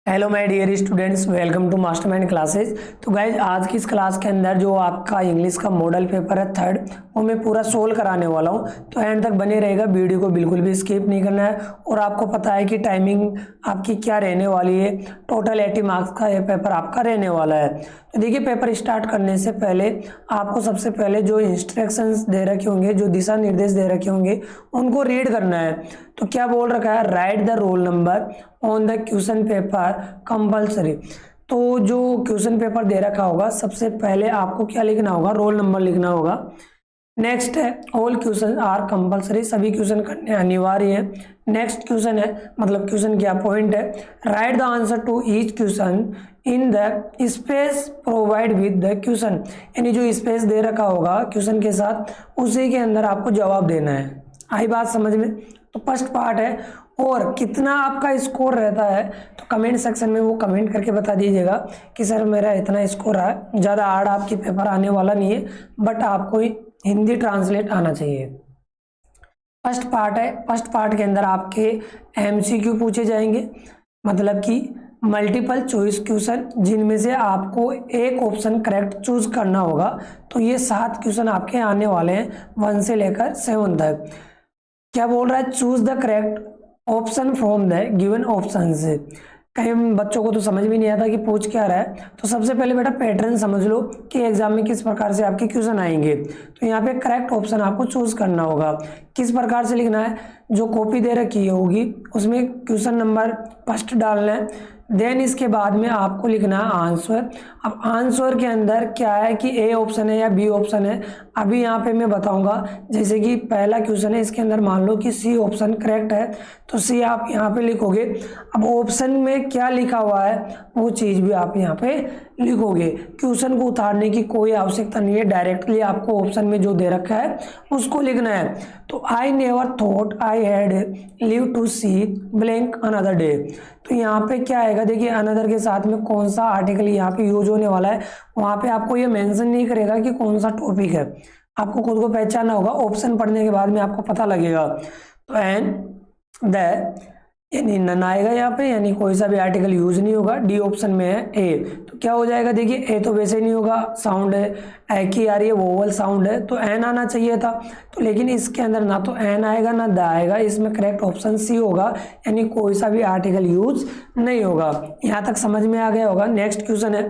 Hello my dear students, welcome to Mastermind Classes. तो guys आज की इस क्लास के अंदर जो आपका इंग्लिश का मॉडल पेपर है थर्ड, वो मैं पूरा सोल्व कराने वाला हूँ। तो एंड तक बने रहेगा, वीडियो को बिल्कुल भी स्किप नहीं करना है। और आपको पता है कि टाइमिंग आपकी क्या रहने वाली है, टोटल 80 मार्क्स का ये पेपर आपका रहने वाला है। तो देखिए, पेपर स्टार्ट करने से पहले आपको सबसे पहले जो इंस्ट्रक्शंस दे रखे होंगे, जो दिशा निर्देश दे रखे होंगे, उनको रीड करना है। तो क्या बोल रखा है, write the roll number on the question paper compulsory. तो जो क्वेश्चन पेपर दे रखा होगा, सबसे पहले आपको क्या लिखना होगा, रोल नंबर लिखना होगा। नेक्स्ट है ऑल क्वेश्चन आर कंपल्सरी, सभी क्वेश्चन करने अनिवार्य है। नेक्स्ट क्वेश्चन है, मतलब क्वेश्चन क्या पॉइंट है, write the answer to each question in the space provide with the question. यानी जो स्पेस दे रखा होगा क्वेश्चन के साथ, उसी के अंदर आपको जवाब देना है। आई बात समझ में? तो फर्स्ट पार्ट है। और कितना आपका स्कोर रहता है तो कमेंट सेक्शन में वो कमेंट करके बता दीजिएगा कि सर मेरा इतना स्कोर है। ज़्यादा हार्ड आपकी पेपर आने वाला नहीं है, बट आपको हिंदी ट्रांसलेट आना चाहिए। फर्स्ट पार्ट है, फर्स्ट पार्ट के अंदर आपके एमसीक्यू पूछे जाएंगे, मतलब कि मल्टीपल चॉइस क्वेश्चन, जिनमें से आपको एक ऑप्शन करेक्ट चूज करना होगा। तो ये 7 क्वेश्चन आपके आने वाले हैं, 1 से लेकर 7 तक। क्या बोल रहा है, choose the correct option from the given option से। कई बच्चों को तो समझ भी नहीं आता कि पूछ क्या रहा है। तो सबसे पहले बेटा पैटर्न समझ लो कि एग्जाम में किस प्रकार से आपके क्वेश्चन आएंगे। तो यहाँ पे करेक्ट ऑप्शन आपको चूज करना होगा। किस प्रकार से लिखना है, जो कॉपी दे रखी होगी उसमें क्वेश्चन नंबर फर्स्ट डालना है, देन इसके बाद में आपको लिखना है आंसर। अब आंसर के अंदर क्या है कि ए ऑप्शन है या बी ऑप्शन है, अभी यहाँ पे मैं बताऊंगा। जैसे कि पहला क्वेश्चन है, इसके अंदर मान लो कि सी ऑप्शन करेक्ट है, तो सी आप यहाँ पे लिखोगे। अब ऑप्शन में क्या लिखा हुआ है वो चीज़ भी आप यहाँ पे लिखोगे। क्वेश्चन को उतारने की कोई आवश्यकता नहीं है, डायरेक्टली आपको ऑप्शन में जो दे रखा है उसको लिखना है। तो I never thought I had live to see blank another day. तो यहाँ पे क्या आएगा, देखिए अनदर के साथ में कौन सा आर्टिकल यहाँ पे यूज होने वाला है, वहाँ पे आपको ये मेंशन नहीं करेगा कि कौन सा टॉपिक है। आपको खुद को पहचानना होगा, ऑप्शन पढ़ने के बाद में आपको पता लगेगा। तो एन द यानी नन आएगा यहाँ पे, यानी कोई सा भी आर्टिकल यूज नहीं होगा। डी ऑप्शन में है ए, तो क्या हो जाएगा, देखिए ए तो वैसे नहीं होगा, साउंड है, ए की आ रही है, वोवल साउंड है, तो एन आना चाहिए था। तो लेकिन इसके अंदर ना तो एन आएगा ना द आएगा, इसमें करेक्ट ऑप्शन सी होगा, यानी कोई सा भी आर्टिकल यूज नहीं होगा। यहाँ तक समझ में आ गया होगा। नेक्स्ट क्वेश्चन है,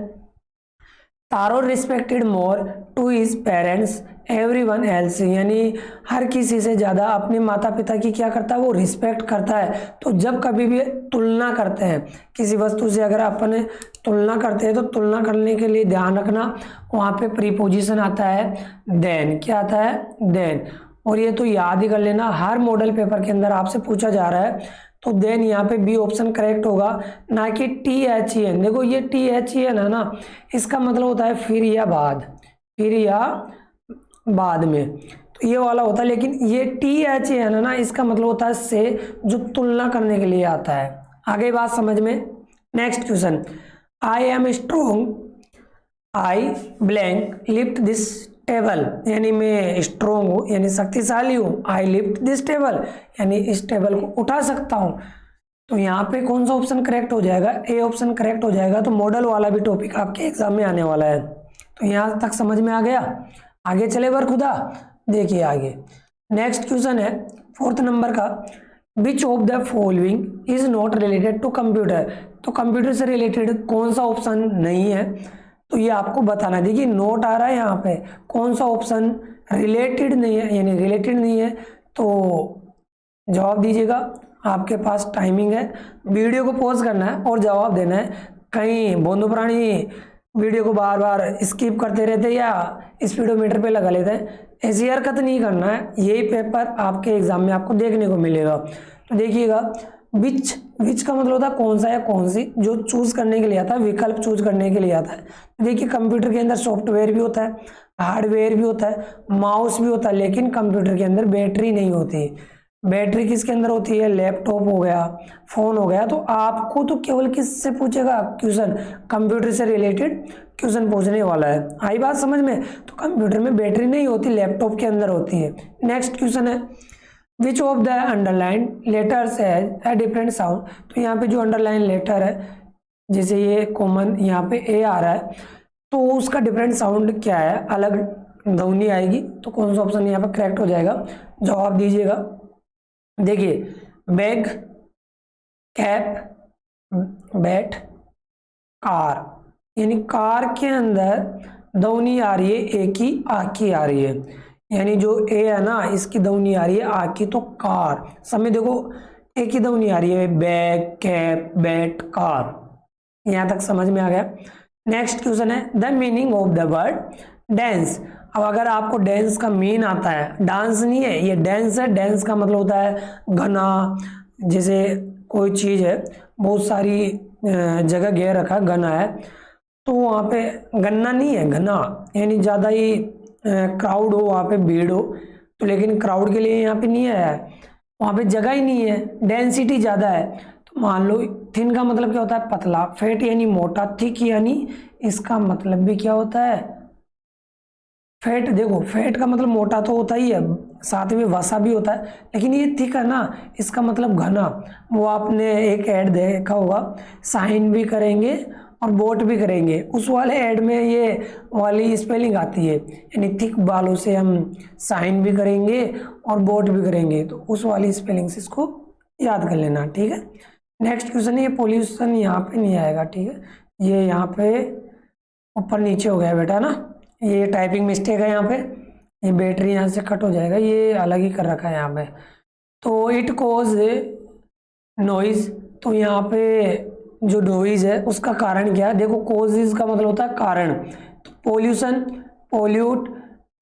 Taro respected more to his parents everyone else, यानी हर किसी से ज़्यादा अपने माता पिता की क्या करता है, वो रिस्पेक्ट करता है। तो जब कभी भी तुलना करते हैं किसी वस्तु से, अगर अपने तुलना करते हैं तो तुलना करने के लिए ध्यान रखना, वहाँ पे प्रीपोजिशन आता है देन। क्या आता है, देन। और ये तो याद ही कर लेना, हर मॉडल पेपर के अंदर आपसे पूछा जा रहा है। तो देन यहाँ पे बी ऑप्शन करेक्ट होगा, ना कि THEN। देखो ये THEN है ना, इसका मतलब होता है फिर या बाद, फिर या बाद में, तो ये वाला होता है। लेकिन ये THEN है ना, इसका मतलब होता है से, जो तुलना करने के लिए आता है। आगे बात समझ में। Next question, I am strong I blank lift this table, यानी मैं स्ट्रोंग हूँ, यानी शक्तिशाली हूँ। आई लिफ्ट दिस टेबल, यानी इस टेबल को उठा सकता हूँ। तो यहाँ पे कौन सा ऑप्शन करेक्ट हो जाएगा, ए ऑप्शन करेक्ट हो जाएगा। तो मॉडल वाला भी टॉपिक आपके एग्जाम में आने वाला है। तो यहाँ तक समझ में आ गया। आगे चले बर खुदा, देखिए आगे। नेक्स्ट क्वेश्चन है 4th नंबर का, which of the following is not related to computer. तो कंप्यूटर से रिलेटेड कौन सा ऑप्शन नहीं है, तो ये आपको बताना है। देखिए नोट आ रहा है यहाँ पे, कौन सा ऑप्शन रिलेटेड नहीं है, यानी रिलेटेड नहीं है, तो जवाब दीजिएगा। आपके पास टाइमिंग है, वीडियो को पॉज करना है और जवाब देना है। कहीं बोंदू प्राणी वीडियो को बार बार स्किप करते रहते या स्पीडोमीटर पे लगा लेते हैं, ऐसी हरकत नहीं करना है। यही पेपर आपके एग्जाम में आपको देखने को मिलेगा। तो देखिएगा, विच का मतलब होता है कौन सा या कौन सी, जो चूज करने के लिए आता है, विकल्प चूज करने के लिए आता है। देखिए कंप्यूटर के अंदर सॉफ्टवेयर भी होता है, हार्डवेयर भी होता है, माउस भी होता है, लेकिन कंप्यूटर के अंदर बैटरी नहीं होती। बैटरी किसके अंदर होती है, लैपटॉप हो गया, फोन हो गया। तो आपको तो केवल किससे पूछेगा क्वेश्चन, कंप्यूटर से रिलेटेड क्वेश्चन पूछने वाला है। आई बात समझ में। तो कंप्यूटर में बैटरी नहीं होती, लैपटॉप के अंदर होती है। नेक्स्ट क्वेश्चन है, विच of the underline letters has a different sound. तो यहाँ पे जो अंडरलाइन लेटर है जैसे ये कॉमन यहाँ पे ए आ रहा है, तो उसका डिफरेंट साउंड क्या है, अलग ध्वनि आएगी। तो कौन सा ऑप्शन यहाँ पे करेक्ट हो जाएगा, जवाब दीजिएगा। देखिए, बैग, कैप, बैट, कार, यानी कार के अंदर ध्वनि आ रही है ए की, आ की आ रही है, यानी जो ए है ना इसकी ध्वनि आ रही है आ की, तो कार। समय देखो, ए की ध्वनि आ रही है बैग, कैप, बैट, कार। यहां तक समझ में आ गया। नेक्स्ट क्वेश्चन है the meaning of the word dance. अब अगर आपको डांस का मीन आता है, डांस नहीं है ये डांस है, डांस का मतलब होता है घना। जैसे कोई चीज है, बहुत सारी जगह घेर रखा घना है, तो वहाँ पे गन्ना नहीं है, घना, यानी ज़्यादा ही क्राउड हो, वहाँ पे भीड़ हो। तो लेकिन क्राउड के लिए यहाँ पे नहीं आया है, वहाँ पे जगह ही नहीं है, डेंसिटी ज़्यादा है। तो मान लो थिन का मतलब क्या होता है, पतला, फैट यानी मोटा, थिक यानी इसका मतलब भी क्या होता है, फैट। देखो फैट का मतलब मोटा तो होता ही है, साथ में वसा भी होता है, लेकिन ये थिक है ना, इसका मतलब घना। वो आपने एक ऐड देखा होगा, साइन भी करेंगे और बोट भी करेंगे, उस वाले ऐड में ये वाली स्पेलिंग आती है, यानी थिक बालों से हम साइन भी करेंगे और बोट भी करेंगे, तो उस वाली स्पेलिंग से इसको याद कर लेना, ठीक है। नेक्स्ट क्वेश्चन, ये पोल्यूशन यहाँ पे नहीं आएगा, ठीक है, ये यहाँ पे ऊपर नीचे हो गया बेटा ना, ये टाइपिंग मिस्टेक है यहाँ पे, ये बैटरी यहाँ से कट हो जाएगा, ये अलग ही कर रखा है यहाँ पे। तो इट कोज नॉइज, तो यहाँ पे जो नॉइज है उसका कारण क्या है, देखो कोजेज का मतलब होता है कारण, तो पोल्यूशन, पोल्यूट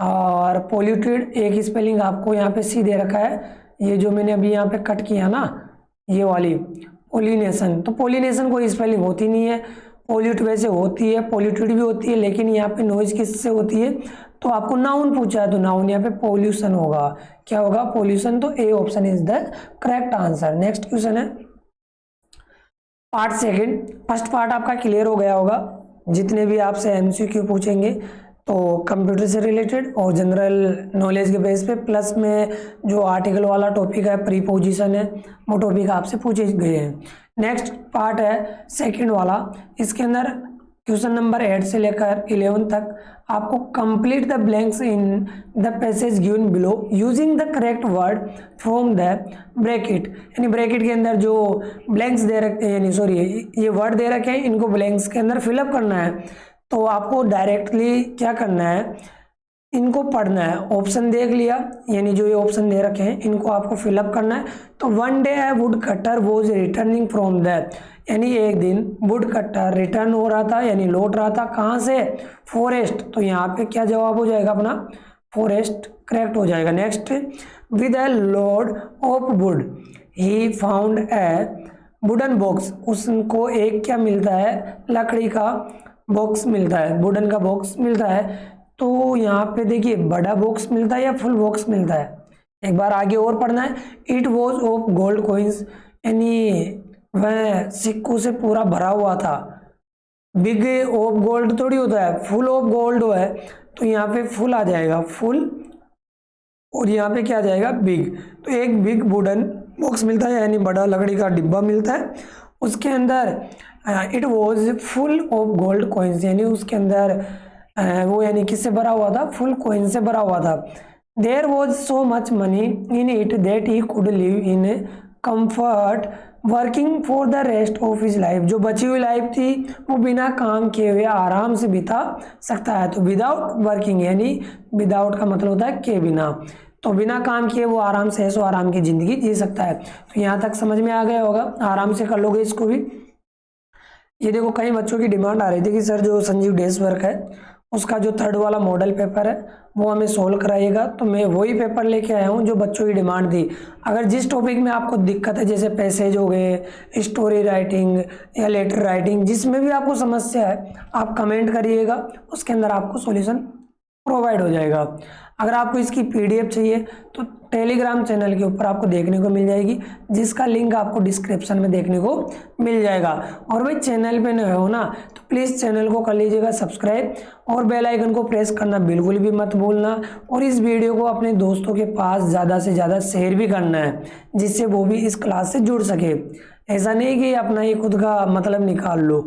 और पोल्यूटेड, एक स्पेलिंग आपको यहाँ पे सी दे रखा है, ये जो मैंने अभी यहाँ पे कट किया ना ये वाली, पोलिनेशन। तो पोलिनेशन कोई स्पेलिंग होती नहीं है, पोल्यूट वैसे होती है, पोल्यूटेड भी होती है, लेकिन यहाँ पे नॉइज किससे होती है, तो आपको नाउन पूछा है तो नाउन यहाँ पे पोल्यूशन होगा। क्या होगा, पोल्यूशन। तो A option is the correct answer. Next question है पार्ट सेकंड। फर्स्ट पार्ट आपका क्लियर हो गया होगा, जितने भी आपसे एमसीक्यू पूछेंगे तो कंप्यूटर से रिलेटेड और जनरल नॉलेज के बेस पे, प्लस में जो आर्टिकल वाला टॉपिक है, प्रीपोजिशन है, वो टॉपिक आपसे पूछे गए हैं। नेक्स्ट पार्ट है सेकंड वाला, इसके अंदर क्वेश्चन नंबर 8 से लेकर 11 तक आपको complete the blanks in the passage given below using the correct word from the bracket, यानी ब्रैकेट के अंदर जो ब्लैंक्स दे रखे हैं, यानी सॉरी ये वर्ड दे रखे हैं, इनको ब्लैंक्स के अंदर फिलअप करना है। तो आपको डायरेक्टली क्या करना है, इनको पढ़ना है। ऑप्शन देख लिया, यानी जो ये ऑप्शन दे रखे हैं इनको आपको फिलअप करना है। तो वन डे है would cutter was returning from the, यानी एक दिन वुड कटर रिटर्न हो रहा था, यानी लौट रहा था, कहाँ से, फॉरेस्ट। तो यहाँ पे क्या जवाब हो जाएगा अपना, फॉरेस्ट करेक्ट हो जाएगा। Next, with a load of would he found a wooden box, उसको एक क्या मिलता है, लकड़ी का बॉक्स मिलता है, वुडन का बॉक्स मिलता है। तो यहाँ पे देखिए बड़ा बॉक्स मिलता है या फुल बॉक्स मिलता है, एक बार आगे और पढ़ना है। It was of gold coins, यानी वह सिक्कों से पूरा भरा हुआ था। बिग ऑफ गोल्ड थोड़ी होता है, फुल ऑफ गोल्ड है, तो यहाँ पे फुल आ जाएगा, फुल, और यहाँ पे क्या आ जाएगा, बिग। तो एक बिग वुडन बॉक्स मिलता है, यानी बड़ा लकड़ी का डिब्बा मिलता है, उसके अंदर it was full of gold coins, यानी उसके अंदर वो यानी किससे भरा हुआ था, फुल कॉइन से भरा हुआ था। There was so much money in it that he could live in comfort working for the rest of his life, जो बची हुई लाइफ थी वो बिना काम किए हुए आराम से बिता सकता है। तो विदाउट वर्किंग, यानी विदाउट का मतलब होता है के बिना, तो बिना काम किए वो आराम से ऐसो आराम की जिंदगी जी सकता है। तो यहाँ तक समझ में आ गया होगा, आराम से कर लोगे इसको भी। ये देखो कई बच्चों की डिमांड आ रही थी कि सर जो संजीव डेस्क वर्क है उसका जो थर्ड वाला मॉडल पेपर है वो हमें सोल्व कराइएगा, तो मैं वही पेपर लेके आया हूँ जो बच्चों की डिमांड थी। अगर जिस टॉपिक में आपको दिक्कत है, जैसे पैसेज हो गए, स्टोरी राइटिंग या लेटर राइटिंग, जिसमें भी आपको समस्या है आप कमेंट करिएगा, उसके अंदर आपको सॉल्यूशन प्रोवाइड हो जाएगा। अगर आपको इसकी पीडीएफ चाहिए तो टेलीग्राम चैनल के ऊपर आपको देखने को मिल जाएगी, जिसका लिंक आपको डिस्क्रिप्शन में देखने को मिल जाएगा। और भाई चैनल पे नए हो ना तो प्लीज़ चैनल को कर लीजिएगा सब्सक्राइब और बेल आइकन को प्रेस करना बिल्कुल भी मत भूलना, और इस वीडियो को अपने दोस्तों के पास ज़्यादा से ज़्यादा शेयर भी करना है, जिससे वो भी इस क्लास से जुड़ सके। ऐसा नहीं कि अपना ही खुद का मतलब निकाल लो।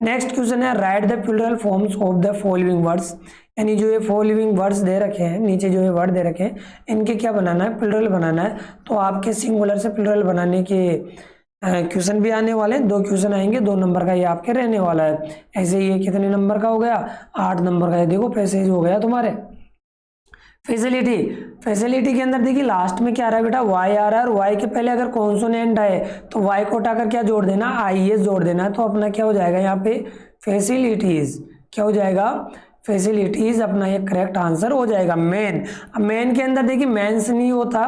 नेक्स्ट क्वेश्चन है write the plural forms of the following words, यानी जो ये फॉलोइंग वर्ड्स दे रखे हैं, नीचे जो ये वर्ड दे रखे हैं, इनके क्या बनाना है, प्लूरल बनाना है। तो आपके सिंगुलर से प्लूरल बनाने के क्वेश्चन भी आने वाले हैं, 2 क्वेश्चन आएंगे, 2 नंबर का ये आपके रहने वाला है। ऐसे ये कितने नंबर का हो गया, 8 नंबर का है। देखो पैसेज हो गया तुम्हारे। फैसिलिटी, फैसिलिटी के अंदर देखिए लास्ट में क्या आ रहा है बेटा, वाई आ रहा है, और वाई के पहले अगर कॉन्सोनेंट आए तो वाई को उठाकर क्या जोड़ देना, आईएस जोड़ देना। तो अपना क्या हो जाएगा यहाँ पे, फैसिलिटीज। क्या हो जाएगा, फैसिलिटीज। अपना ये करेक्ट आंसर हो जाएगा। मेन, मेन के अंदर देखिए मेंस नहीं होता,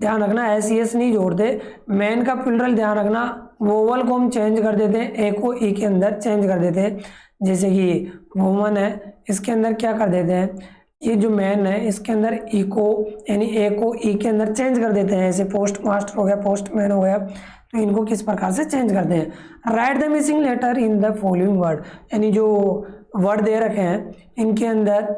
ध्यान रखना, एस एस नहीं जोड़ते। मेन का प्लूरल ध्यान रखना, वोवल को हम चेंज कर देते हैं, ए को ई के अंदर चेंज कर देते हैं। जैसे कि वुमन है, इसके अंदर क्या कर देते हैं, ये जो मैन है इसके अंदर ई को, यानी ए को ई के अंदर चेंज कर देते हैं। ऐसे पोस्ट मास्टर हो गया, पोस्ट मैन हो गया, तो इनको किस प्रकार से चेंज करते हैं। Write the missing letter in the following word, यानी जो वर्ड दे रखे हैं इनके अंदर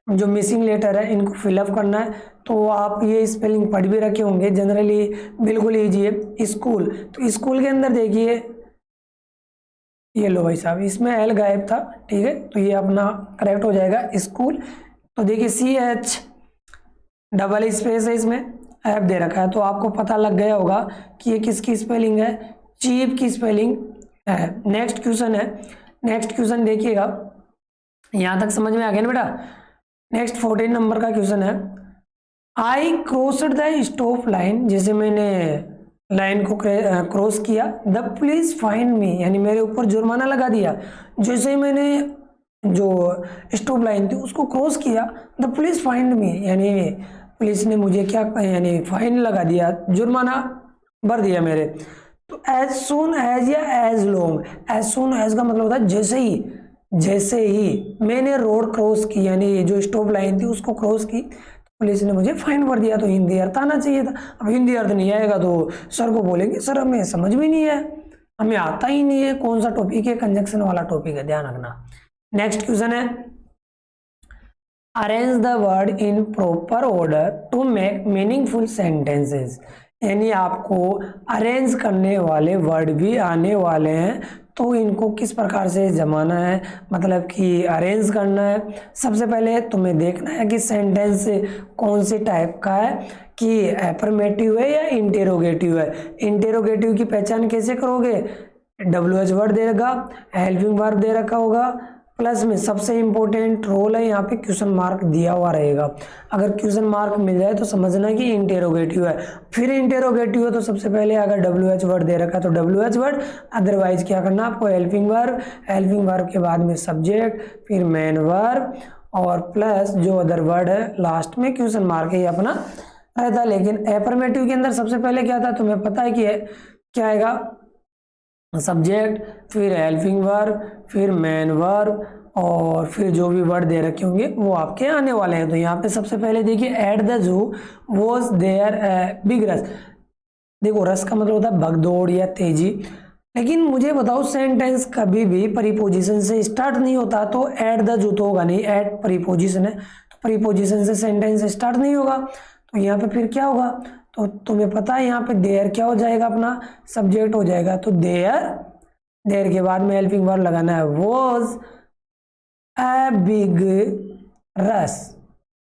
जो मिसिंग लेटर है इनको फिलअप करना है। तो आप ये स्पेलिंग पढ़ भी रखे होंगे, जनरली बिल्कुल ईजी है। स्कूल, तो स्कूल के अंदर देखिए ये लो भाई साहब, इसमें एल गायब था, ठीक है, तो ये अपना करेक्ट हो जाएगा स्कूल। तो देखिए CH डबल स्पेस है, इसमें ऐप दे रखा है, तो आपको पता लग गया होगा कि ये किसकी स्पेलिंग है, चीप की स्पेलिंग है। नेक्स्ट क्वेश्चन है, नेक्स्ट क्वेश्चन देखिएगा, यहाँ तक समझ में आ गया ना बेटा। नेक्स्ट 14 नंबर का क्वेश्चन है, आई क्रॉस्ड द स्टॉप लाइन, जैसे मैंने लाइन को क्रॉस किया, द पुलिस फाइन मी, यानी मेरे ऊपर जुर्माना लगा दिया। जैसे ही मैंने जो स्टॉप लाइन थी उसको क्रॉस किया, द पुलिस फाइंड मी, यानी पुलिस ने मुझे क्या, यानी फाइन लगा दिया, जुर्माना भर दिया मेरे। तो एज सून एज या as long, as soon as का मतलब होता है जैसे ही, जैसे ही मैंने रोड क्रॉस की, यानी जो स्टॉप लाइन थी उसको क्रॉस की, पुलिस ने मुझे फाइन भर दिया। तो हिंदी अर्थ आना चाहिए था। अब हिंदी अर्थ नहीं आएगा तो सर को बोलेंगे सर हमें समझ में नहीं है, हमें आता ही नहीं है, कौन सा टॉपिक है, कंजक्शन वाला टॉपिक है, ध्यान रखना। नेक्स्ट क्वेश्चन है, arrange the word in proper order to make meaningful sentences, यानी आपको अरेंज करने वाले वर्ड भी आने वाले हैं, तो इनको किस प्रकार से जमाना है, मतलब कि अरेंज करना है। सबसे पहले तुम्हें देखना है कि सेंटेंस कौन से टाइप का है, कि एफर्मेटिव है या इंटेरोगेटिव है। इंटेरोगेटिव की पहचान कैसे करोगे, WH वर्ड दे रखा, हेल्पिंग वर्ब दे रखा होगा, प्लस में सबसे इंपॉर्टेंट रोल है यहाँ पे क्वेश्चन मार्क दिया हुआ रहेगा। अगर क्वेश्चन मार्क मिल जाए तो समझना कि इंटेरोगेटिव है। फिर इंटेरोगेटिव है तो सबसे पहले अगर WH वर्ड दे रखा है तो WH वर्ड, अदरवाइज क्या करना आपको, हेल्पिंग वर्ब, हेल्पिंग वर्ब के बाद में सब्जेक्ट, फिर मेन वर्ब, और प्लस जो अदर वर्ड है लास्ट में क्वेश्चन मार्क ही अपना रहता। लेकिन एफर्मेटिव के अंदर सबसे पहले क्या था, तुम्हें पता है कि क्या आएगा, सब्जेक्ट, फिर हेल्पिंग वर्ब, फिर मेन वर्ब, और फिर जो भी वर्ड दे रखे होंगे वो आपके आने वाले हैं। तो यहाँ पे सबसे पहले देखिए, at the zoo was there big rush. देखो रश का मतलब होता है भगदौड़ या तेजी, लेकिन मुझे बताओ सेंटेंस कभी भी प्रीपोजिशन से स्टार्ट नहीं होता, तो एट द जू तो होगा नहीं, एट प्रीपोजिशन है, तो प्रीपोजिशन से सेंटेंस स्टार्ट नहीं होगा। तो यहाँ पे फिर क्या होगा, तो तुम्हें पता है यहाँ पे देयर क्या हो जाएगा, अपना सब्जेक्ट हो जाएगा। तो देयर, देयर के बाद में हेल्पिंग वर्ब लगाना है, was a big rush,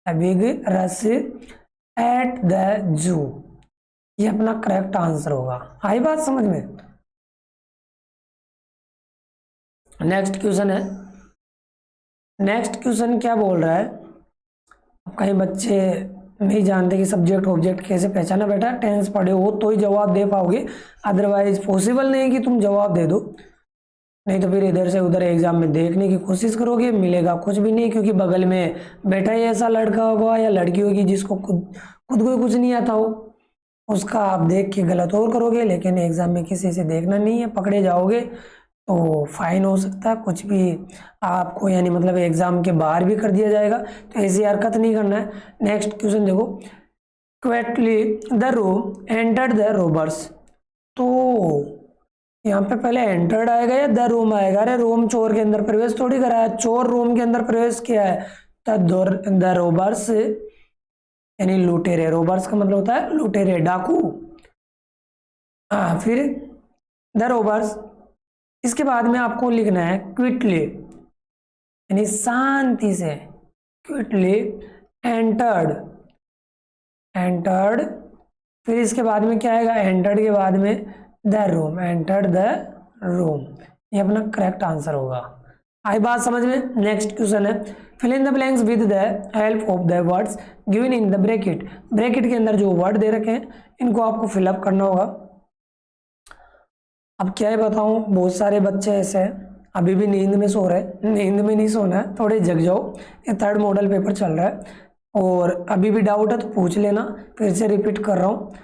a big rush eight the जू, ये अपना करेक्ट आंसर होगा। आई बात समझ में। नेक्स्ट क्वेश्चन है, नेक्स्ट क्वेश्चन क्या बोल रहा है, अब कहीं बच्चे नहीं जानते कि सब्जेक्ट ऑब्जेक्ट कैसे पहचाना, बेटा टेंस पढ़े हो तो ही जवाब दे पाओगे, अदरवाइज पॉसिबल नहीं कि तुम जवाब दे दो, नहीं तो फिर इधर से उधर एग्जाम में देखने की कोशिश करोगे, मिलेगा कुछ भी नहीं, क्योंकि बगल में बैठा ही ऐसा लड़का होगा या लड़की होगी जिसको खुद को कुछ नहीं आता हो, उसका आप देख के गलत और करोगे। लेकिन एग्जाम में किसी से देखना नहीं है, पकड़े जाओगे तो फाइन हो सकता है, कुछ भी आपको, यानी मतलब एग्जाम के बाहर भी कर दिया जाएगा, तो ऐसी हरकत नहीं करना है। नेक्स्ट क्वेश्चन देखो, quickly the room entered the robbers, तो यहाँ पे पहले एंटर्ड आएगा या द रूम आएगा, अरे रूम चोर के अंदर प्रवेश थोड़ी करा है, चोर रूम के अंदर प्रवेश किया है। द रोबर्स यानी लुटेरे, रोबर्स का मतलब होता है लुटेरे, डाकू। हाँ, फिर द रोबर्स। इसके बाद में आपको लिखना है क्विकली, यानी शांति से, क्विकली एंटर्ड, एंटर्ड। फिर इसके बाद में क्या आएगा, एंटर्ड के बाद में the room, entered the room. ये अपना करेक्ट आंसर होगा। आई बात समझ में। नेक्स्ट क्वेश्चन है fill in the blanks with the help of the words given in the bracket. Bracket के अंदर जो वर्ड दे रखे हैं इनको आपको फिलअप करना होगा। अब क्या है बताऊं, बहुत सारे बच्चे ऐसे हैं अभी भी नींद में सो रहे हैं। नींद में नहीं सोना है, थोड़े जग जाओ। ये थर्ड मॉडल पेपर चल रहा है और अभी भी डाउट है तो पूछ लेना, फिर से रिपीट कर रहा हूँ।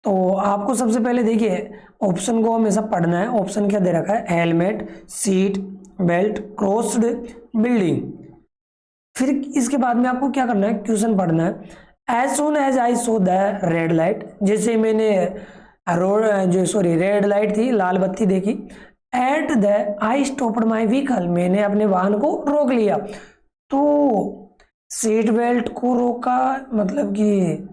तो आपको सबसे पहले देखिए ऑप्शन को हमेशा पढ़ना है। ऑप्शन क्या दे रखा है, helmet, seat belt, crossed, building. फिर इसके बाद में आपको क्या करना है, क्वेश्चन पढ़ना है। As soon as I saw the red light, जैसे मैंने रेड लाइट थी, लाल बत्ती देखी। At the I stopped my vehicle, मैंने अपने वाहन को रोक लिया। तो सीट बेल्ट को रोका मतलब कि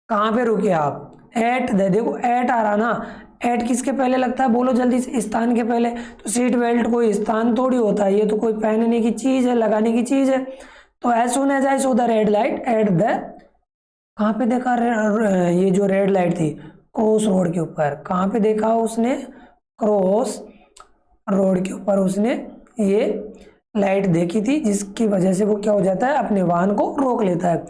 कहाँ पे रुके आप, एट द, देखो एट आ रहा ना, एट किसके पहले लगता है बोलो जल्दी से, स्थान के पहले। तो सीट बेल्ट कोई स्थान थोड़ी होता है, ये तो कोई पहनने की चीज है, लगाने की चीज है। तो as soon as I saw the red light at the, कहाँ पे देखा ये जो रेड लाइट थी, क्रॉस रोड के ऊपर। कहाँ पे देखा उसने, क्रॉस रोड के ऊपर उसने ये लाइट देखी थी, जिसकी वजह से वो क्या हो जाता है, अपने वाहन को रोक लेता है।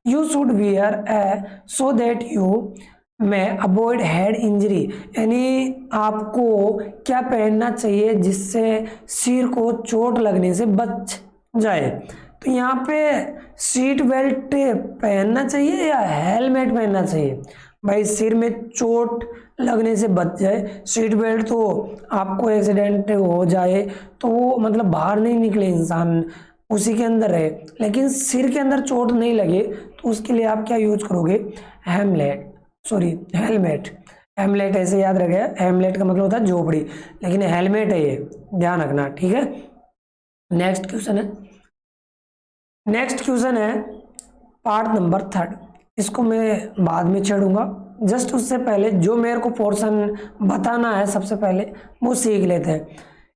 You should wear A so that you में अवॉइड हेड इंजरी, यानी आपको क्या पहनना चाहिए जिससे सिर को चोट लगने से बच जाए। तो यहाँ पे सीट बेल्ट पहनना चाहिए या हेलमेट पहनना चाहिए, भाई सिर में चोट लगने से बच जाए। सीट बेल्ट तो आपको एक्सीडेंट हो जाए तो वो मतलब बाहर नहीं निकले इंसान, उसी के अंदर है, लेकिन सिर के अंदर चोट नहीं लगे तो उसके लिए आप क्या यूज करोगे, हेलमेट। हेमलेट ऐसे याद रखे, हेमलेट का मतलब होता है झोपड़ी, लेकिन हेलमेट है ये, ध्यान रखना, ठीक है। नेक्स्ट क्वेश्चन है पार्ट नंबर 3। इसको मैं बाद में छेड़ूंगा, जस्ट उससे पहले जो मेरे को पोर्शन बताना है सबसे पहले वो सीख लेते हैं।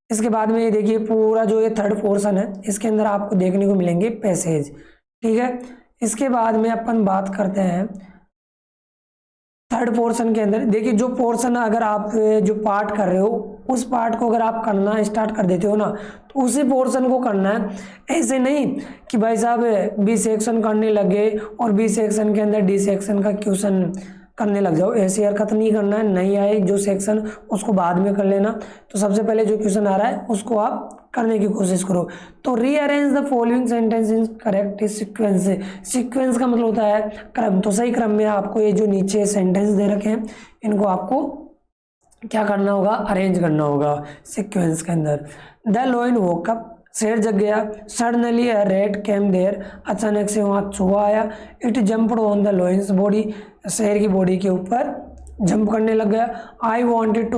इसके बाद में ये देखिए पूरा जो ये थर्ड पोर्शन है इसके अंदर आपको देखने को मिलेंगे पैसेज, ठीक है। इसके बाद में अपन बात करते हैं थर्ड पोर्शन के अंदर। देखिए जो पोर्शन अगर आप जो पार्ट कर रहे हो उस पार्ट को अगर आप करना स्टार्ट कर देते हो ना तो उसी पोर्शन को करना है। ऐसे नहीं कि भाई साहब बी सेक्शन करने लगे और बी सेक्शन के अंदर डी सेक्शन का क्वेश्चन करने लग जाओ, ऐसी हरकत नहीं करना है। नहीं आए जो सेक्शन उसको बाद में कर लेना। तो सबसे पहले जो क्वेश्चन आ रहा है उसको आप करने की कोशिश करो। तो rearrange the following sentence in correct sequence. Sequence का मतलब होता है क्रम, तो सही क्रम में आपको ये जो नीचे सेंटेंस दे रखे हैं इनको आपको क्या करना होगा, अरेंज करना होगा सीक्वेंस के अंदर। द लॉयन वोक अप, शेर जग गया। Suddenly a rat came there, अचानक से वहाँ चूहा आया। It jumped on the lion's body, शेर की बॉडी के ऊपर जंप करने लग गया। He wanted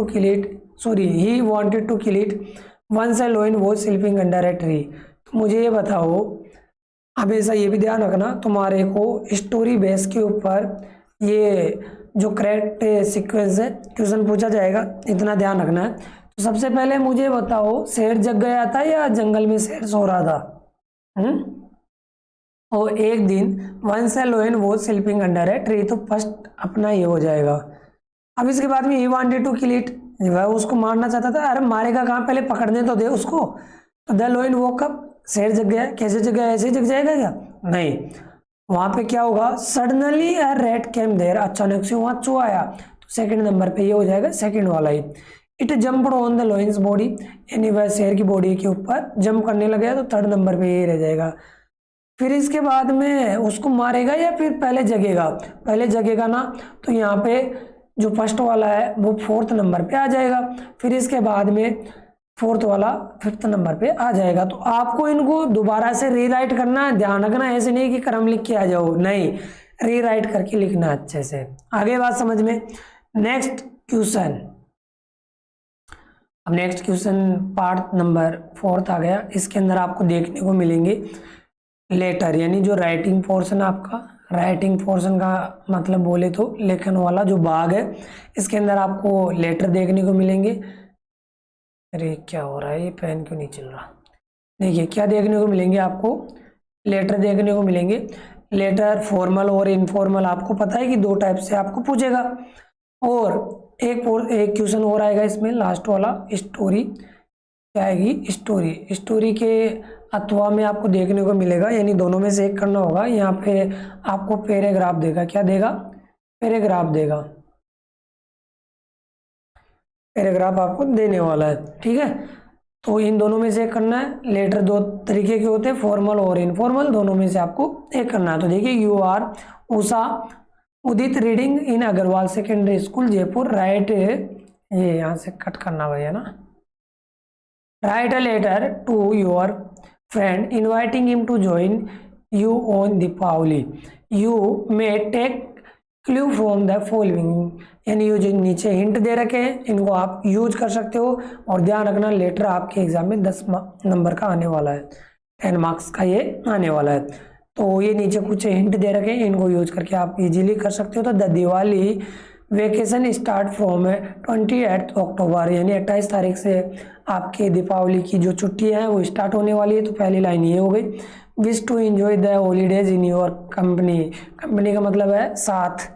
to kill it once a lion was sleeping under a tree. तो मुझे ये बताओ, अब ऐसा ये भी ध्यान रखना तुम्हारे को स्टोरी बेस के ऊपर ये जो करेक्ट सीक्वेंस है क्वेश्चन पूछा जाएगा, इतना ध्यान रखना है। तो सबसे पहले मुझे बताओ शेर जग गया था या जंगल में शेर सो रहा था। और एक दिन once a lion was sleeping under a tree, तो फर्स्ट अपना ये हो जाएगा। अब इसके बाद में he wanted to kill it, वह उसको मारना चाहता था। अरे मारेगा कहाँ, पहले पकड़ने तो दे उसको। तो द लायन वोक अप, शेर जग गया। कैसे जग गया, ऐसे ही जग जाएगा क्या, नहीं। वहां पे क्या होगा, suddenly a rat came there, अचानक से वहां चूहा आया। तो सेकंड नंबर पे ये हो जाएगा, सेकंड वाला ही। It jumped on the lion's body, यानी वह शेर की बॉडी के ऊपर जंप करने लग गया, तो थर्ड नंबर पे ये रह जाएगा। फिर इसके बाद में उसको मारेगा या फिर पहले जगेगा, पहले जगेगा ना, तो यहाँ पे जो फर्स्ट वाला है वो फोर्थ नंबर पे आ जाएगा। फिर इसके बाद में फोर्थ वाला फिफ्थ नंबर पे आ जाएगा। तो आपको इनको दोबारा से रीराइट करना है, ध्यान रखना, ऐसे नहीं कि क्रम लिख के आ जाओ, नहीं, रीराइट करके लिखना अच्छे से। आगे बात समझ में। नेक्स्ट क्वेश्चन, अब नेक्स्ट क्वेश्चन पार्ट नंबर 4 आ गया। इसके अंदर आपको देखने को मिलेंगे लेटर, यानी जो राइटिंग पोर्शन आपका, राइटिंग पोर्शन का मतलब बोले तो लेखन वाला जो भाग है, इसके अंदर आपको लेटर देखने को मिलेंगे। अरे क्या हो रहा है, ये पेन क्यों नहीं चल रहा। देखिए क्या देखने को मिलेंगे आपको, लेटर देखने को मिलेंगे। लेटर फॉर्मल और इनफॉर्मल आपको पता है कि दो टाइप से आपको पूछेगा। और एक क्वेश्चन और आएगा इसमें, लास्ट वाला स्टोरी क्या आएगी, स्टोरी के अथवा में आपको देखने को मिलेगा, यानी दोनों में से एक करना होगा। यहाँ पे आपको पैराग्राफ देगा, क्या देगा, पैराग्राफ देगा, पैराग्राफ आपको देने वाला है। ठीक है, तो इन दोनों में से एक करना है। लेटर दो तरीके के होते हैं, फॉर्मल और इनफॉर्मल, दोनों में से आपको एक करना है। तो देखिए, you are Usha Udit reading in Agarwal secondary school Jaipur, right, ये यहाँ से कट करना भैया ना, write a letter to your friend inviting him to join you on Deepawali, you may take clue from the following, यानी ये जो नीचे हिंट दे रखे हैं इनको आप यूज कर सकते हो। और ध्यान रखना, लेटर आपके एग्जाम में 10 नंबर का आने वाला है, 10 मार्क्स का ये आने वाला है। तो ये नीचे कुछ हिंट दे रखे हैं, इनको यूज करके आप इजीली कर सकते हो। तो the Diwali vacation start from 28 अक्टूबर, यानी 28 तारीख से आपके दीपावली की जो छुट्टियां हैं वो स्टार्ट होने वाली है। तो पहली लाइन ये हो गई, wish to enjoy the holidays in your company, company का मतलब है साथ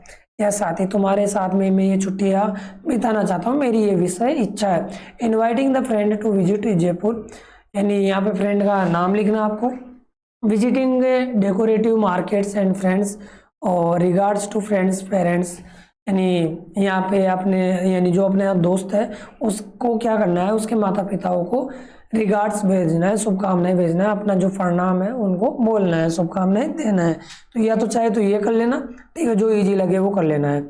या साथी, तुम्हारे साथ में मैं ये छुट्टियां बिताना चाहता हूँ, मेरी ये विश है, इच्छा है। Inviting the friend to visit Jaipur, यानी यहाँ पे फ्रेंड का नाम लिखना आपको। Visiting decorative markets and friends, और रिगार्ड्स टू फ्रेंड्स पेरेंट्स, यानी यहाँ पे अपने, यानी जो अपने दोस्त है उसको क्या करना है, उसके माता पिताओं को रिगार्ड्स भेजना है, शुभकामनाएं भेजना है, अपना जो प्रणाम है उनको बोलना है, शुभकामनाएं देना है। तो या तो चाहे तो ये कर लेना, ठीक है, जो इजी लगे वो कर लेना है।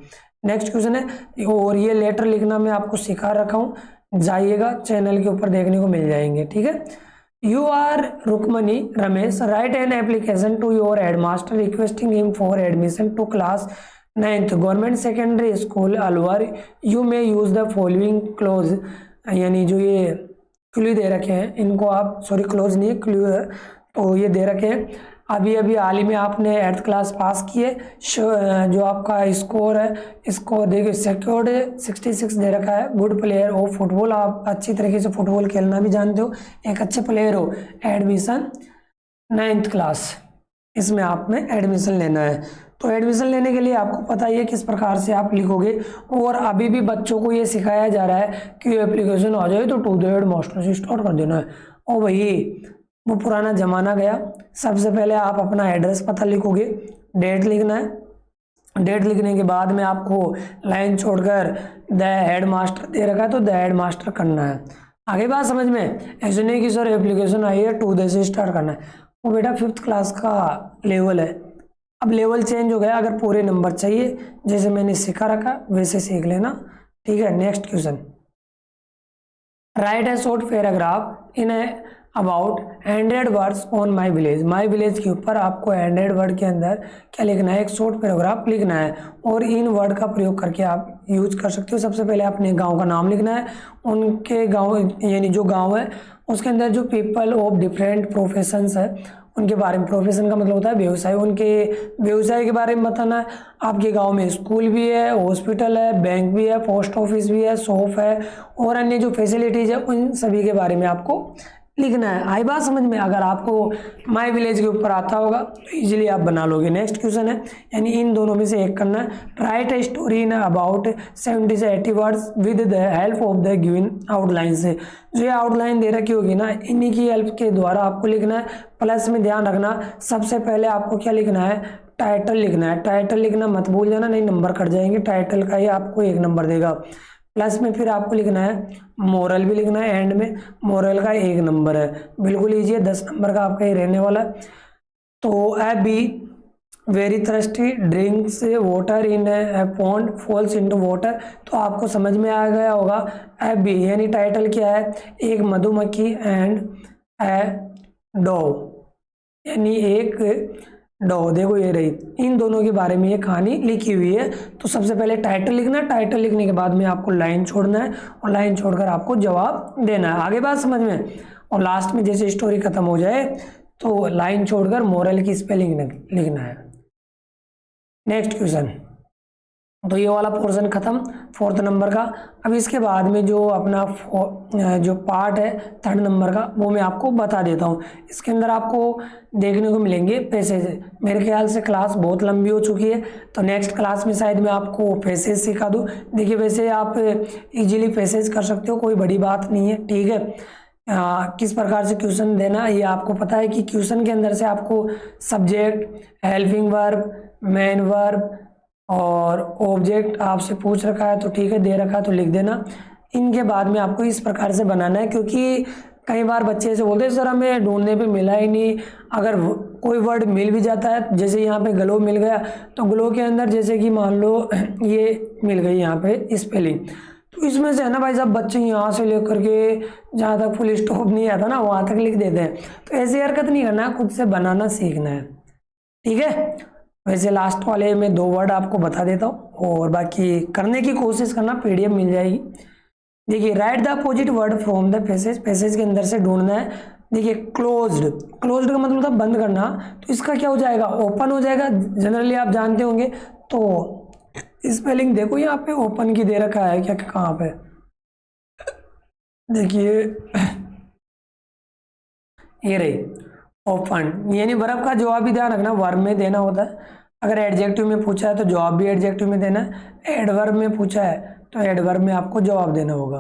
नेक्स्ट क्वेश्चन है, और ये लेटर लिखना मैं आपको सिखा रखा हूँ, जाइएगा चैनल के ऊपर देखने को मिल जाएंगे। ठीक है, you are Rukmani Ramesh, write an application to your headmaster requesting him for admission to class 9th government secondary school Alwar, you may use the following clues, यानी जो ये क्लू दे रखे हैं इनको आप, सॉरी क्लोज नहीं है, क्लू है, तो ये दे रखे हैं। अभी अभी हाल ही में आपने 8th क्लास पास की है, जो आपका स्कोर है, स्कोर देखिए सिक्योर्ड 66 दे रखा है। गुड प्लेयर हो फुटबॉल, आप अच्छी तरीके से फुटबॉल खेलना भी जानते हो, एक अच्छे प्लेयर हो। एडमिशन 9th क्लास, इसमें आपने एडमिशन लेना है। तो एडमिशन लेने के लिए आपको पता ही है किस प्रकार से आप लिखोगे। और अभी भी बच्चों को ये सिखाया जा रहा है कि एप्लीकेशन आ जाए तो टू द हेड मास्टर से स्टार्ट कर देना है। और वही वो पुराना ज़माना गया। सबसे पहले आप अपना एड्रेस पता लिखोगे, डेट लिखना है, डेट लिखने के बाद में आपको लाइन छोड़कर द हेड मास्टर दे रखा है तो द हेड मास्टर करना है। आगे बात समझ में, ऐसे नहीं कि सर एप्लीकेशन आई है टू द से स्टार्ट करना है, वो बेटा 5th क्लास का लेवल है। अब लेवल चेंज हो गया, अगर पूरे नंबर चाहिए जैसे मैंने सिखा रखा वैसे सीख लेना। ठीक है, next question, right A short paragraph in about 100 words on my village, my village के ऊपर आपको 100 वर्ड के अंदर क्या लिखना है, एक शॉर्ट पैराग्राफ लिखना है। और इन वर्ड का प्रयोग करके आप यूज कर सकते हो। सबसे पहले अपने गांव का नाम लिखना है, उनके गांव, यानी जो गांव है उसके अंदर जो पीपल ऑफ डिफरेंट प्रोफेशंस है उनके बारे में, प्रोफेशन का मतलब होता है व्यवसाय, उनके व्यवसाय के बारे में बताना है। आपके गांव में स्कूल भी है, हॉस्पिटल है, बैंक भी है, पोस्ट ऑफिस भी है, शॉप है, और अन्य जो फैसिलिटीज़ है उन सभी के बारे में आपको लिखना है। आई बात समझ में, अगर आपको माई विलेज के ऊपर आता होगा तो इजीली आप बना लोगे। नेक्स्ट क्वेश्चन है, यानी इन दोनों में से एक करना है, right a story in about 70 से 80 words with the help of the given outline से, जो ये आउटलाइन दे रखी होगी ना इन्हीं की हेल्प के द्वारा आपको लिखना है। प्लस में ध्यान रखना, सबसे पहले आपको क्या लिखना है, टाइटल लिखना है। टाइटल लिखना मत भूल जाना, नहीं नंबर कट जाएंगे, टाइटल का ही आपको 1 नंबर देगा। प्लस में फिर आपको लिखना है मोरल भी लिखना है, एंड में मोरल का 1 नंबर है, बिल्कुल ईजी है, 10 नंबर का आपका ये रहने वाला है। तो A be very thirsty drinks water in A pond falls into water, तो आपको समझ में आ गया होगा। ए बी यानी टाइटल क्या है, एक मधुमक्खी एंड ए डॉव, यानी एक डॉ, देखो ये रही, इन दोनों के बारे में ये कहानी लिखी हुई है। तो सबसे पहले टाइटल लिखना है, टाइटल लिखने के बाद में आपको लाइन छोड़ना है और लाइन छोड़कर आपको जवाब देना है। आगे बात समझ में, और लास्ट में जैसे स्टोरी खत्म हो जाए तो लाइन छोड़कर मोरल की स्पेलिंग लिखना है। नेक्स्ट क्वेश्चन, तो ये वाला पोर्शन खत्म 4th नंबर का। अब इसके बाद में जो अपना जो पार्ट है 3rd नंबर का वो मैं आपको बता देता हूँ। इसके अंदर आपको देखने को मिलेंगे पैसेज। मेरे ख्याल से क्लास बहुत लंबी हो चुकी है, तो नेक्स्ट क्लास में शायद मैं आपको पैसेज सिखा दूँ। देखिए वैसे आप इजीली पैसेज कर सकते हो, कोई बड़ी बात नहीं है, ठीक है। किस प्रकार से क्वेश्चन देना ये आपको पता है कि क्वेश्चन के अंदर से आपको subject, helping verb, main verb और ऑब्जेक्ट आपसे पूछ रखा है तो ठीक है, दे रखा है तो लिख देना। इनके बाद में आपको इस प्रकार से बनाना है, क्योंकि कई बार बच्चे ऐसे बोलते हैं सर हमें ढूंढने पे मिला ही नहीं। अगर कोई वर्ड मिल भी जाता है, जैसे यहाँ पे ग्लो मिल गया, तो ग्लो के अंदर जैसे कि मान लो ये मिल गई यहाँ पे स्पेलिंग, तो इसमें से है ना भाई साहब बच्चे यहाँ से लेकर के जहाँ तक फुल स्टॉप नहीं आता ना वहाँ तक लिख देते हैं। तो ऐसी हरकत नहीं करना है, खुद से बनाना सीखना है, ठीक है। वैसे लास्ट वाले में 2 वर्ड आपको बता देता हूँ और बाकी करने की कोशिश करना, पीडीएफ मिल जाएगी। देखिए right the opposite word from the passage, passage के अंदर से ढूंढना है। देखिए क्लोज्ड, क्लोज्ड का मतलब होता है बंद करना, तो इसका क्या हो जाएगा, ओपन हो जाएगा। जनरली आप जानते होंगे। तो स्पेलिंग देखो यहाँ पे ओपन की दे रखा है क्या, कहाँ पे, देखिए ये रही ओपन, यानी वर्ब का जवाब भी ध्यान रखना वर्ब में देना होता है। अगर एडजेक्टिव में पूछा है तो जवाब भी एडजेक्टिव में देना है। एडवर्ब में पूछा है तो एडवर्ब में आपको जवाब देना होगा।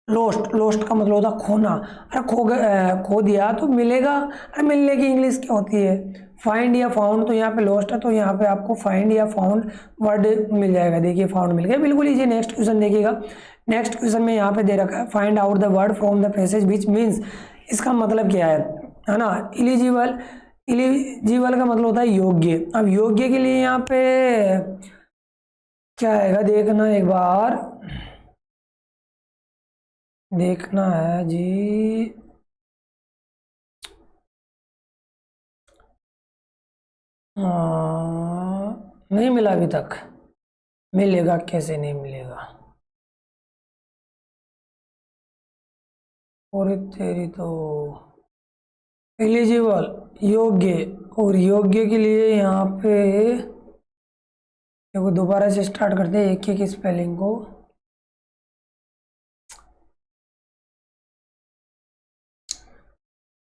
लोस्ट, लोस्ट का मतलब होता है खोना। अरे खो दिया तो मिलेगा। अरे मिलने की इंग्लिश क्या होती है, फाइंड या फाउंड। तो यहाँ पे लोस्ट है तो यहाँ पे आपको फाइंड या फाउंड वर्ड मिल जाएगा। देखिए फाउंड मिल गया, बिल्कुल इजी। नेक्स्ट क्वेश्चन देखिएगा। नेक्स्ट क्वेश्चन में यहाँ पे दे रखा है find out the word from the passage which means. इसका मतलब क्या है ना, इलिजिबल। इलिजिबल का मतलब होता है योग्य। अब योग्य के लिए यहाँ पे क्या आएगा देखना, एक बार देखना है जी। नहीं मिला अभी तक, मिलेगा कैसे नहीं मिलेगा, और तेरी तो एलिजिबल योग्य, और योग्य के लिए यहाँ पे देखो दोबारा से स्टार्ट करते हैं एक एक स्पेलिंग को।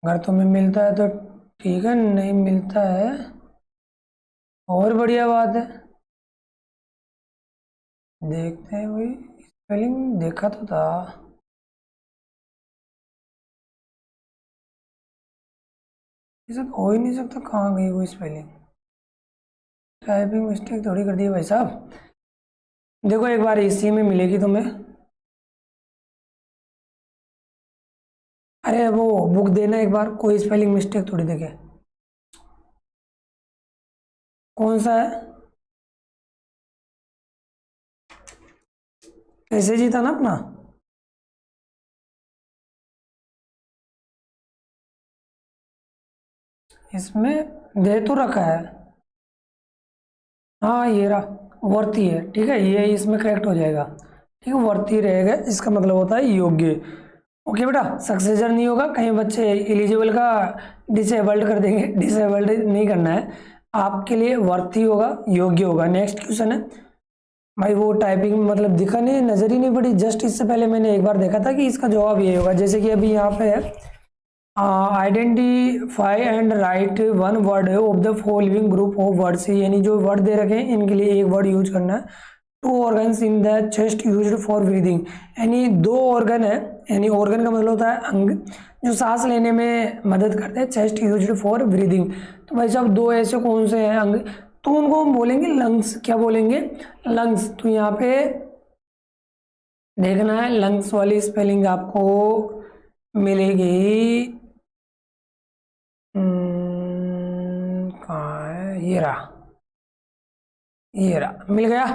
अगर तुम्हें मिलता है तो ठीक है, नहीं मिलता है और बढ़िया बात है। देखते हैं, वही स्पेलिंग देखा तो था। ये सब हो ही नहीं सकता, कहाँ गई वो स्पेलिंग, टाइपिंग मिस्टेक थोड़ी कर दी भाई साहब। देखो एक बार इसी में मिलेगी तुम्हें। अरे वो बुक देना एक बार, कोई स्पेलिंग मिस्टेक थोड़ी देखे। कौन सा है, कैसे जीता ना अपना। इसमें दे तो रखा है, हाँ ये रहा वर्ती है, ठीक है, ये इसमें करेक्ट हो जाएगा। ठीक है, वर्ती रहेगा, इसका मतलब होता है योग्य। ओके बेटा, सक्सेसर नहीं होगा, कहीं बच्चे एलिजिबल का डिसेबल्ड कर देंगे, डिसेबल्ड नहीं करना है। आपके लिए वर्थी होगा, योग्य होगा। नेक्स्ट क्वेश्चन है भाई, वो टाइपिंग मतलब दिखा नहीं, नजर ही नहीं पड़ी, जस्ट इससे पहले मैंने एक बार देखा था कि इसका जवाब ये होगा। जैसे कि अभी यहाँ पे है identify and right one word of the following group of words, यानी जो वर्ड दे रखे हैं इनके लिए एक वर्ड यूज करना है। 2 organs in the chest used for breathing, यानी 2 ऑर्गन है, यानी ऑर्गन का मतलब होता है अंग जो सांस लेने में मदद करते हैं। चेस्ट यूज्ड फॉर ब्रीदिंग, तो भाई साहब 2 ऐसे कौन से हैं अंग, तो उनको हम बोलेंगे लंग्स। क्या बोलेंगे, लंग्स। तो यहाँ पे देखना है लंग्स वाली स्पेलिंग आपको मिलेगी, कहाँ है, ये रहा, ये रहा, मिल गया।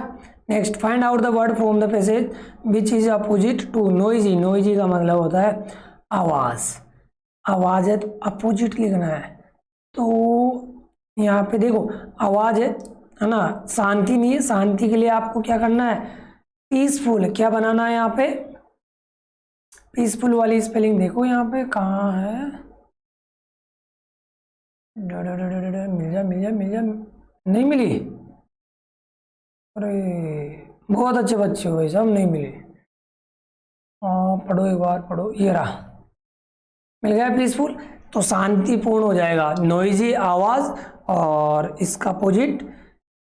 Next find out the word from the passage which is opposite to noisy. Noisy का मतलब होता है आवाज, आवाज है तो अपोजिट लिखना है। तो यहाँ पे देखो आवाज है ना, शांति नहीं है, शांति के लिए आपको क्या करना है, पीसफुल। क्या बनाना है यहाँ पे, पीसफुल वाली स्पेलिंग देखो यहाँ पे कहाँ है, मिल जा मिल जा मिल जा, नहीं मिली। अरे बहुत अच्छे बच्चे हो भाई साहब, नहीं मिले। हाँ पढ़ो, एक बार पढ़ो, ये रहा, मिल गया पीसफुल। तो शांतिपूर्ण हो जाएगा, नॉइजी आवाज़, और इसका अपोजिट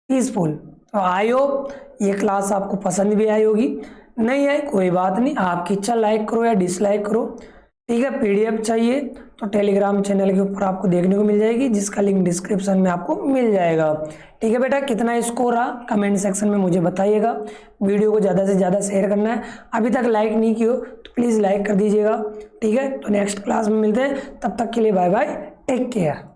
पीसफुल। तो आई होप ये क्लास आपको पसंद भी आई होगी। नहीं आई कोई बात नहीं, आपकी इच्छा, लाइक करो या डिसलाइक करो, ठीक है। पीडीएफ चाहिए तो टेलीग्राम चैनल के ऊपर आपको देखने को मिल जाएगी, जिसका लिंक डिस्क्रिप्शन में आपको मिल जाएगा, ठीक है बेटा। कितना स्कोर रहा कमेंट सेक्शन में मुझे बताइएगा। वीडियो को ज़्यादा से ज़्यादा शेयर करना है, अभी तक लाइक नहीं किया तो प्लीज़ लाइक कर दीजिएगा, ठीक है। तो नेक्स्ट क्लास में मिलते हैं, तब तक के लिए बाय बाय, टेक केयर।